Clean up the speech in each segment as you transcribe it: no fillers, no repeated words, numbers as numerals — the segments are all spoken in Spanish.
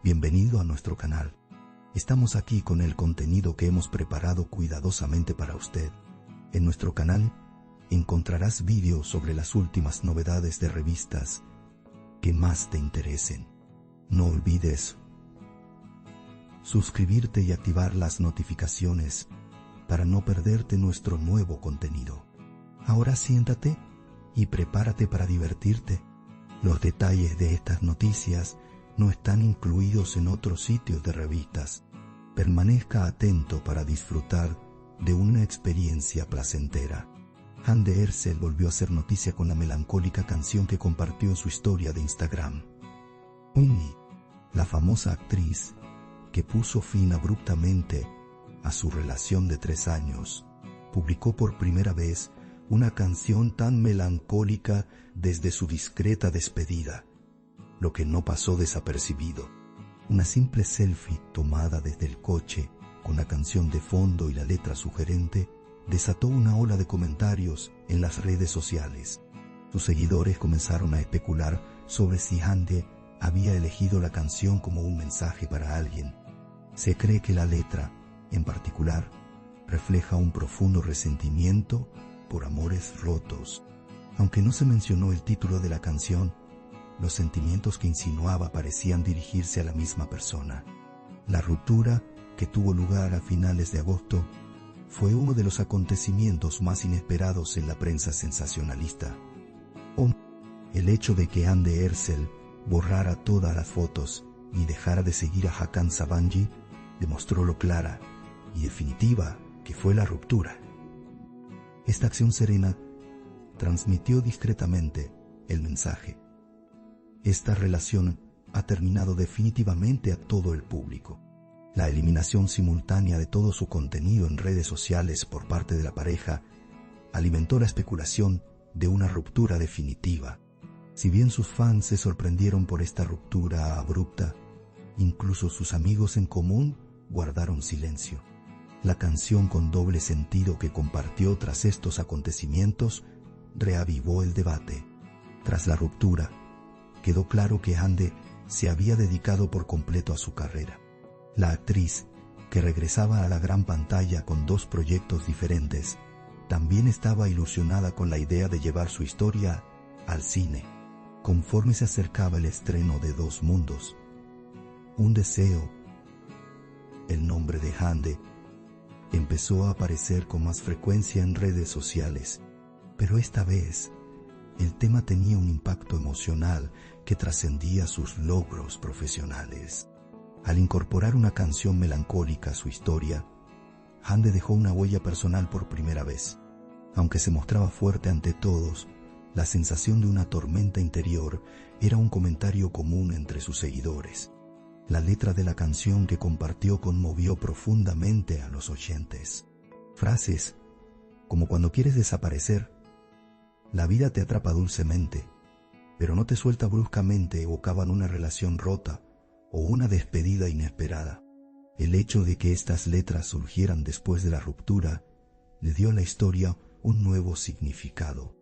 Bienvenido a nuestro canal. Estamos aquí con el contenido que hemos preparado cuidadosamente para usted. En nuestro canal encontrarás vídeos sobre las últimas novedades de revistas que más te interesen. No olvides suscribirte y activar las notificaciones para no perderte nuestro nuevo contenido. Ahora siéntate y prepárate para divertirte. Los detalles de estas noticias no están incluidos en otros sitios de revistas. Permanezca atento para disfrutar de una experiencia placentera. Hande Erçel volvió a hacer noticia con la melancólica canción que compartió en su historia de Instagram. Ünlü, la famosa actriz que puso fin abruptamente a su relación de 3 años, publicó por primera vez una canción tan melancólica desde su discreta despedida, lo que no pasó desapercibido. Una simple selfie tomada desde el coche con la canción de fondo y la letra sugerente desató una ola de comentarios en las redes sociales. Sus seguidores comenzaron a especular sobre si Hande había elegido la canción como un mensaje para alguien. Se cree que la letra, en particular, refleja un profundo resentimiento por amores rotos. Aunque no se mencionó el título de la canción, los sentimientos que insinuaba parecían dirigirse a la misma persona. La ruptura, que tuvo lugar a finales de agosto, fue uno de los acontecimientos más inesperados en la prensa sensacionalista. El hecho de que Hande Erçel borrara todas las fotos y dejara de seguir a Hakan Sabancı demostró lo clara y definitiva que fue la ruptura. Esta acción serena transmitió discretamente el mensaje: esta relación ha terminado definitivamente a todo el público. La eliminación simultánea de todo su contenido en redes sociales por parte de la pareja alimentó la especulación de una ruptura definitiva. Si bien sus fans se sorprendieron por esta ruptura abrupta, incluso sus amigos en común guardaron silencio. La canción con doble sentido que compartió tras estos acontecimientos reavivó el debate. Tras la ruptura, quedó claro que Hande se había dedicado por completo a su carrera. La actriz, que regresaba a la gran pantalla con 2 proyectos diferentes, también estaba ilusionada con la idea de llevar su historia al cine. Conforme se acercaba el estreno de Dos Mundos, Un Deseo, el nombre de Hande empezó a aparecer con más frecuencia en redes sociales, pero esta vez el tema tenía un impacto emocional que trascendía sus logros profesionales. Al incorporar una canción melancólica a su historia, Hande dejó una huella personal por primera vez. Aunque se mostraba fuerte ante todos, la sensación de una tormenta interior era un comentario común entre sus seguidores. La letra de la canción que compartió conmovió profundamente a los oyentes. Frases como "cuando quieres desaparecer, la vida te atrapa dulcemente, pero no te suelta bruscamente" evocaban una relación rota o una despedida inesperada. El hecho de que estas letras surgieran después de la ruptura le dio a la historia un nuevo significado.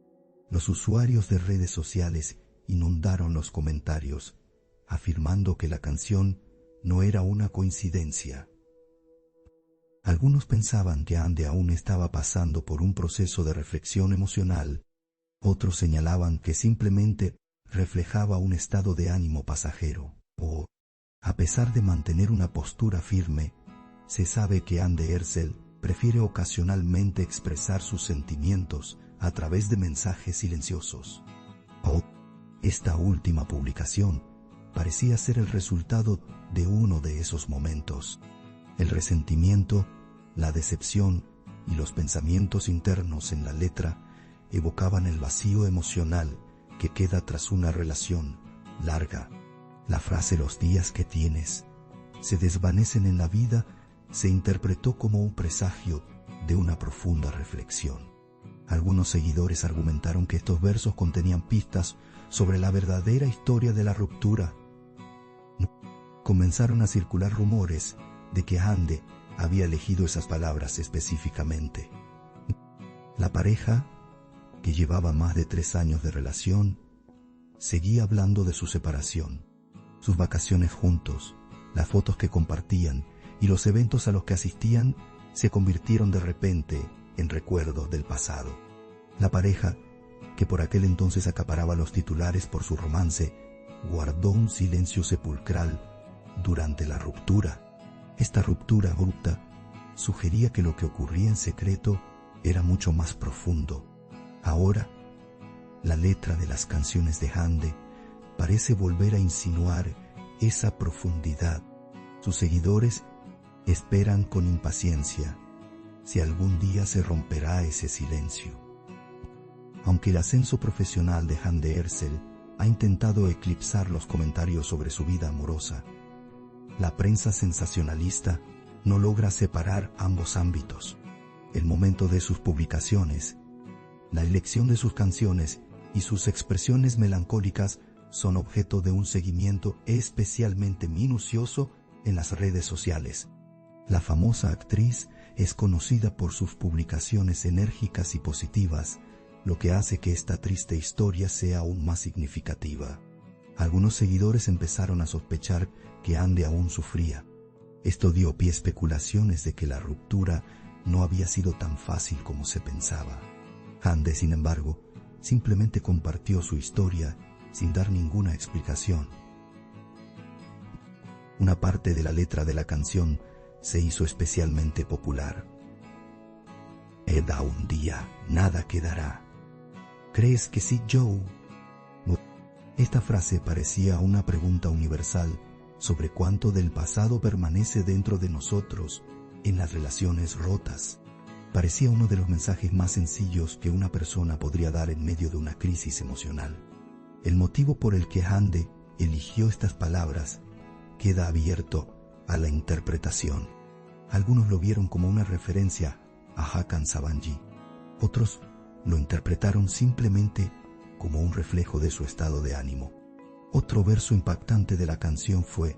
Los usuarios de redes sociales inundaron los comentarios, afirmando que la canción no era una coincidencia. Algunos pensaban que Hande aún estaba pasando por un proceso de reflexión emocional. Otros señalaban que simplemente reflejaba un estado de ánimo pasajero. A pesar de mantener una postura firme, se sabe que Hande Erçel prefiere ocasionalmente expresar sus sentimientos a través de mensajes silenciosos. Esta última publicación parecía ser el resultado de uno de esos momentos. El resentimiento, la decepción y los pensamientos internos en la letra evocaban el vacío emocional que queda tras una relación larga. La frase "los días que tienes se desvanecen en la vida" se interpretó como un presagio de una profunda reflexión. Algunos seguidores argumentaron que estos versos contenían pistas sobre la verdadera historia de la ruptura. Comenzaron a circular rumores de que Hande había elegido esas palabras específicamente. La pareja, que llevaba más de 3 años de relación, seguía hablando de su separación, sus vacaciones juntos Las fotos que compartían y los eventos a los que asistían se convirtieron de repente en recuerdos del pasado. La pareja, que por aquel entonces acaparaba los titulares por su romance, guardó un silencio sepulcral durante la ruptura. Esta ruptura abrupta sugería que lo que ocurría en secreto era mucho más profundo. Ahora, la letra de las canciones de Hande parece volver a insinuar esa profundidad. Sus seguidores esperan con impaciencia si algún día se romperá ese silencio. Aunque el ascenso profesional de Hande Erçel ha intentado eclipsar los comentarios sobre su vida amorosa, la prensa sensacionalista no logra separar ambos ámbitos. El momento de sus publicaciones, la elección de sus canciones y sus expresiones melancólicas son objeto de un seguimiento especialmente minucioso en las redes sociales. La famosa actriz es conocida por sus publicaciones enérgicas y positivas, lo que hace que esta triste historia sea aún más significativa. Algunos seguidores empezaron a sospechar que Hande aún sufría. Esto dio pie a especulaciones de que la ruptura no había sido tan fácil como se pensaba. Hande, sin embargo, simplemente compartió su historia sin dar ninguna explicación. Una parte de la letra de la canción se hizo especialmente popular. Eda un día, nada quedará. ¿Crees que sí, Joe? Esta frase parecía una pregunta universal sobre cuánto del pasado permanece dentro de nosotros en las relaciones rotas. Parecía uno de los mensajes más sencillos que una persona podría dar en medio de una crisis emocional. El motivo por el que Hande eligió estas palabras queda abierto a la interpretación. Algunos lo vieron como una referencia a Hakan Sabancı. Otros lo interpretaron simplemente como un reflejo de su estado de ánimo. Otro verso impactante de la canción fue: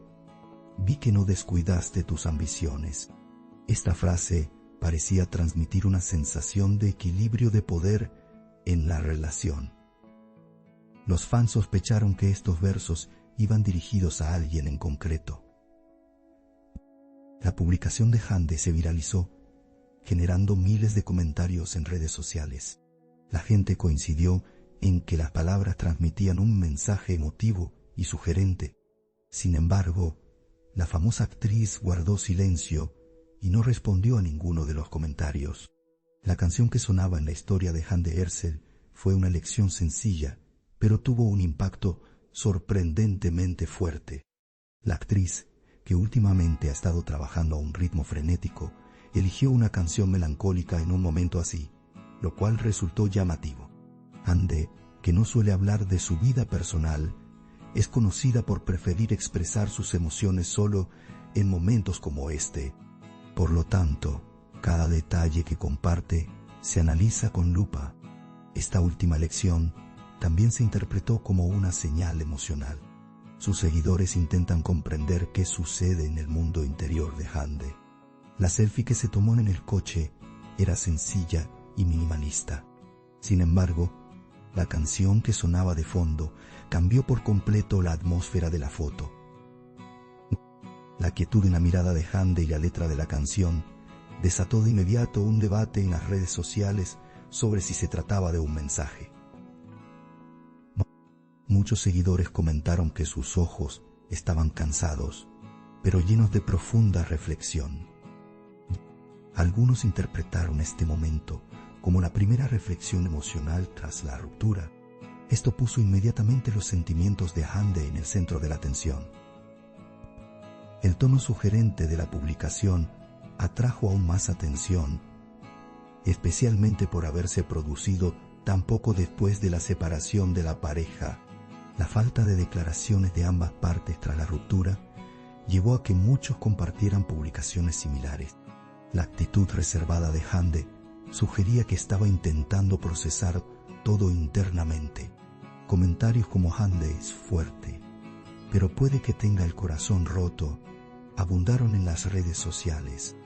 vi que no descuidaste tus ambiciones. Esta frase parecía transmitir una sensación de equilibrio de poder en la relación. Los fans sospecharon que estos versos iban dirigidos a alguien en concreto. La publicación de Hande se viralizó, generando miles de comentarios en redes sociales. La gente coincidió en que las palabras transmitían un mensaje emotivo y sugerente. Sin embargo, la famosa actriz guardó silencio y no respondió a ninguno de los comentarios. La canción que sonaba en la historia de Hande Erçel fue una elección sencilla, pero tuvo un impacto sorprendentemente fuerte. La actriz, que últimamente ha estado trabajando a un ritmo frenético, eligió una canción melancólica en un momento así, lo cual resultó llamativo. Hande, que no suele hablar de su vida personal, es conocida por preferir expresar sus emociones solo en momentos como este. Por lo tanto, cada detalle que comparte se analiza con lupa. Esta última elección también se interpretó como una señal emocional. Sus seguidores intentan comprender qué sucede en el mundo interior de Hande. La selfie que se tomó en el coche era sencilla y minimalista. Sin embargo, la canción que sonaba de fondo cambió por completo la atmósfera de la foto. La quietud en la mirada de Hande y la letra de la canción desató de inmediato un debate en las redes sociales sobre si se trataba de un mensaje. Muchos seguidores comentaron que sus ojos estaban cansados, pero llenos de profunda reflexión. Algunos interpretaron este momento como la primera reflexión emocional tras la ruptura. Esto puso inmediatamente los sentimientos de Hande en el centro de la atención. El tono sugerente de la publicación atrajo aún más atención, especialmente por haberse producido tan poco después de la separación de la pareja. La falta de declaraciones de ambas partes tras la ruptura llevó a que muchos compartieran publicaciones similares. La actitud reservada de Hande sugería que estaba intentando procesar todo internamente. Comentarios como "Hande es fuerte, pero puede que tenga el corazón roto" abundaron en las redes sociales.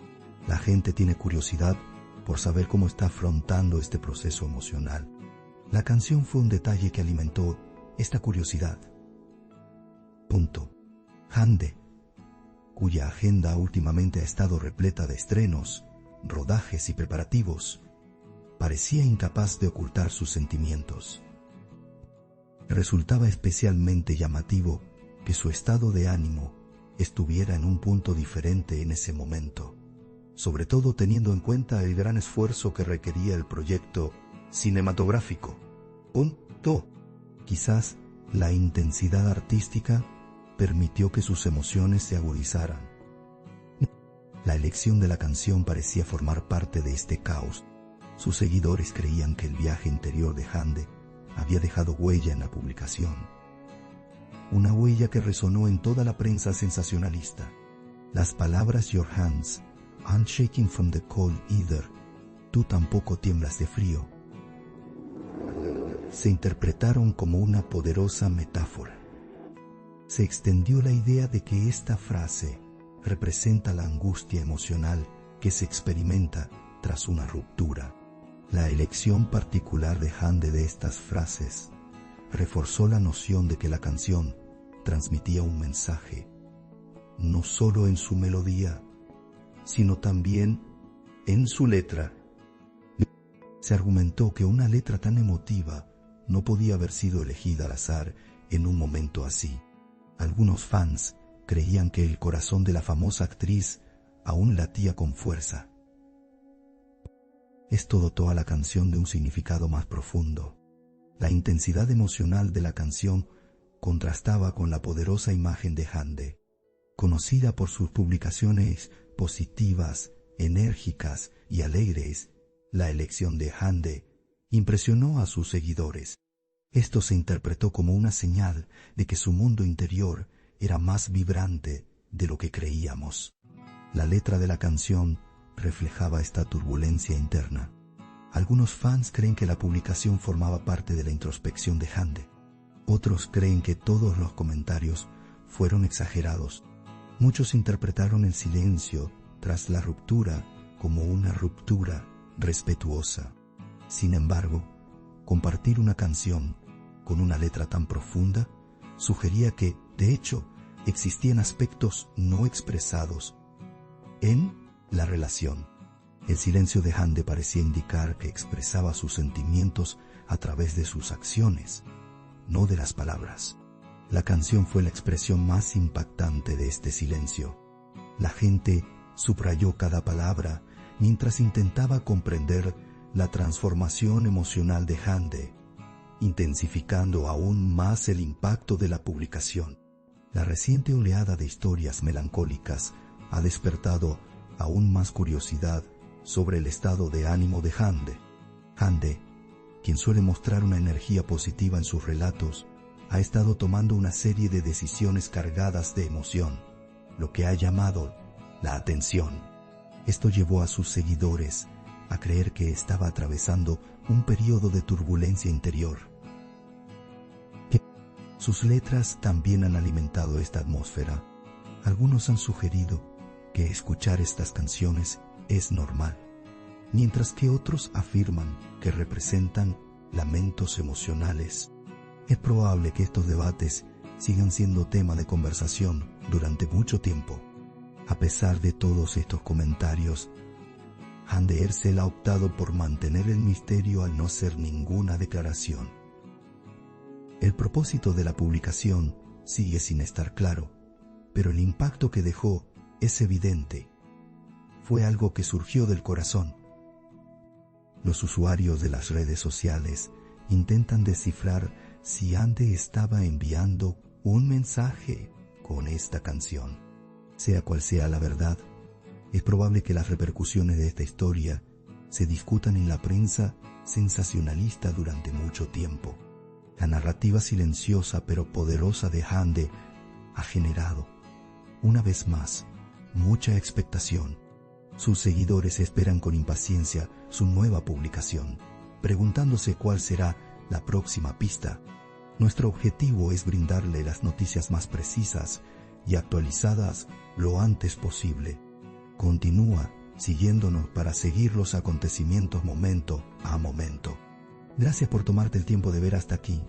La gente tiene curiosidad por saber cómo está afrontando este proceso emocional. La canción fue un detalle que alimentó esta curiosidad. Hande cuya agenda últimamente ha estado repleta de estrenos, rodajes y preparativos, parecía incapaz de ocultar sus sentimientos. Resultaba especialmente llamativo que su estado de ánimo estuviera en un punto diferente en ese momento, sobre todo teniendo en cuenta el gran esfuerzo que requería el proyecto cinematográfico. Quizás la intensidad artística permitió que sus emociones se agudizaran. La elección de la canción parecía formar parte de este caos. Sus seguidores creían que el viaje interior de Hande había dejado huella en la publicación. Una huella que resonó en toda la prensa sensacionalista. Las palabras "Your hands aren't shaking from the cold either", tú tampoco tiemblas de frío, se interpretaron como una poderosa metáfora. Se extendió la idea de que esta frase representa la angustia emocional que se experimenta tras una ruptura. La elección particular de Hande de estas frases reforzó la noción de que la canción transmitía un mensaje, no solo en su melodía, sino también en su letra. Se argumentó que una letra tan emotiva no podía haber sido elegida al azar en un momento así. Algunos fans creían que el corazón de la famosa actriz aún latía con fuerza. Esto dotó a la canción de un significado más profundo. La intensidad emocional de la canción contrastaba con la poderosa imagen de Hande, conocida por sus publicaciones positivas, enérgicas y alegres. La elección de Hande impresionó a sus seguidores. Esto se interpretó como una señal de que su mundo interior era más vibrante de lo que creíamos. La letra de la canción reflejaba esta turbulencia interna. Algunos fans creen que la publicación formaba parte de la introspección de Hande. Otros creen que todos los comentarios fueron exagerados. Muchos interpretaron el silencio tras la ruptura como una ruptura respetuosa. Sin embargo, compartir una canción con una letra tan profunda sugería que, de hecho, existían aspectos no expresados en la relación. El silencio de Hande parecía indicar que expresaba sus sentimientos a través de sus acciones, no de las palabras. La canción fue la expresión más impactante de este silencio. La gente subrayó cada palabra mientras intentaba comprender la transformación emocional de Hande, intensificando aún más el impacto de la publicación. La reciente oleada de historias melancólicas ha despertado aún más curiosidad sobre el estado de ánimo de Hande. Hande, quien suele mostrar una energía positiva en sus relatos, ha estado tomando una serie de decisiones cargadas de emoción, lo que ha llamado la atención. Esto llevó a sus seguidores a creer que estaba atravesando un periodo de turbulencia interior. Sus letras también han alimentado esta atmósfera. Algunos han sugerido que escuchar estas canciones es normal, mientras que otros afirman que representan lamentos emocionales. Es probable que estos debates sigan siendo tema de conversación durante mucho tiempo. A pesar de todos estos comentarios, Hande Erçel ha optado por mantener el misterio al no hacer ninguna declaración. El propósito de la publicación sigue sin estar claro, pero el impacto que dejó es evidente. Fue algo que surgió del corazón. Los usuarios de las redes sociales intentan descifrar si Hande estaba enviando un mensaje con esta canción. Sea cual sea la verdad, es probable que las repercusiones de esta historia se discutan en la prensa sensacionalista durante mucho tiempo. La narrativa silenciosa pero poderosa de Hande ha generado, una vez más, mucha expectación. Sus seguidores esperan con impaciencia su nueva publicación, preguntándose cuál será la próxima pista. Nuestro objetivo es brindarle las noticias más precisas y actualizadas lo antes posible. Continúa siguiéndonos para seguir los acontecimientos momento a momento. Gracias por tomarte el tiempo de ver hasta aquí.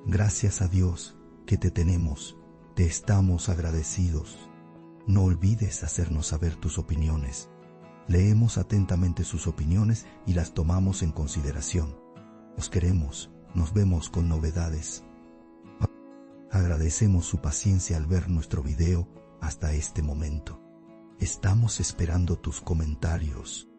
Gracias a Dios que te tenemos, te Te estamos agradecidos. No olvides hacernos saber tus opiniones. Leemos atentamente sus opiniones y las tomamos en consideración. Os queremos, nos vemos con novedades. Agradecemos su paciencia al ver nuestro video hasta este momento. Estamos esperando tus comentarios.